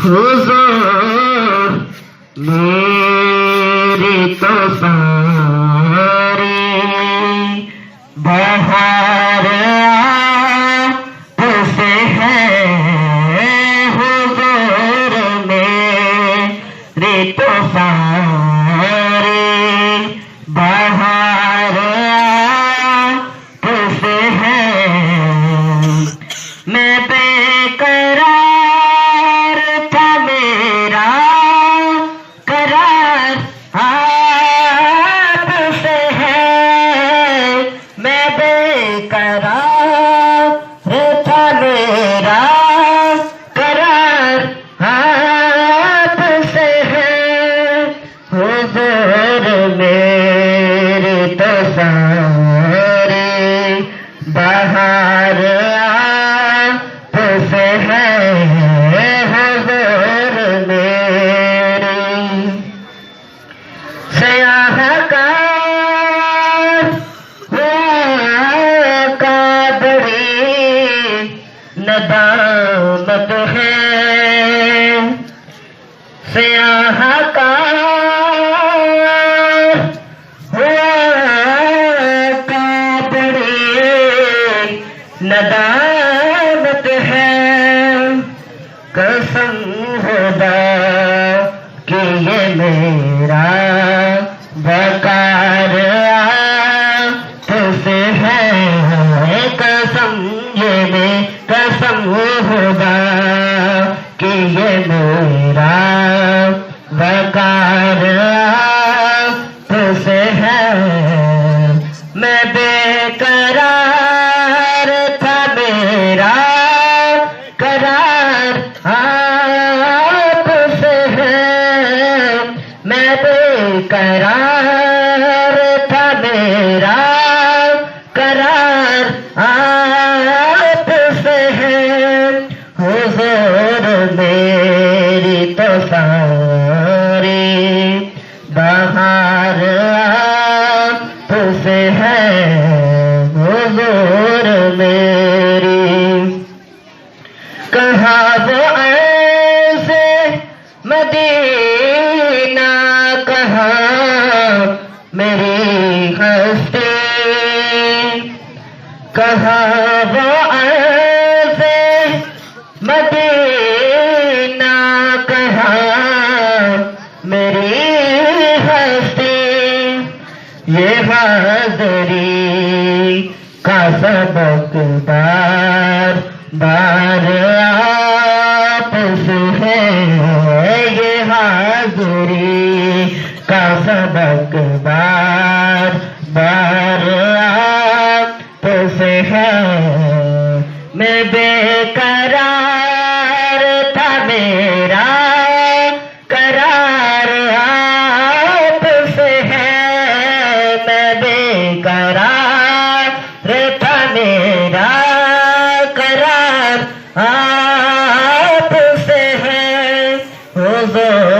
हुजूर मेरी तो सारी बहार आपसे है। हुजूर मेरी तो सारी बहार आपसे है। मैं बेकरार था, मेरा करार आपसे है। मैं बेकरार था, मेरा करार आपसे है। हुजूर मेरी तो सारी बहार आपसे है। हुजूर मेरी सयाहकार का बड़ी नदामत है। सयाहकार का बड़ी नदामत है। कसम खुदा कि ये मेरा वकार आपसे है। कसम खुदा कि ये मेरा वकार आपसे है। मैं बेकरार था, मेरा करार आपसे है। मैं बेकरार था, मेरा करार आपसे है। हुजूर मेरी तो सारी बहार आपसे है। हुजूर मेरी कहाँ वो ऐसे मदीना, कहाँ मेरी हस्ती। कहाँ वो ऐसे मदीना, कहाँ मेरी हस्ती। ये हाज़री का सबक बार बार आपसे है। ये हाज़री का सबक बार बार आपसे है। मैं बेकरार था, मेरा करार आपसे है। मैं बेकरार था, मेरा करार आपसे है। हुजूर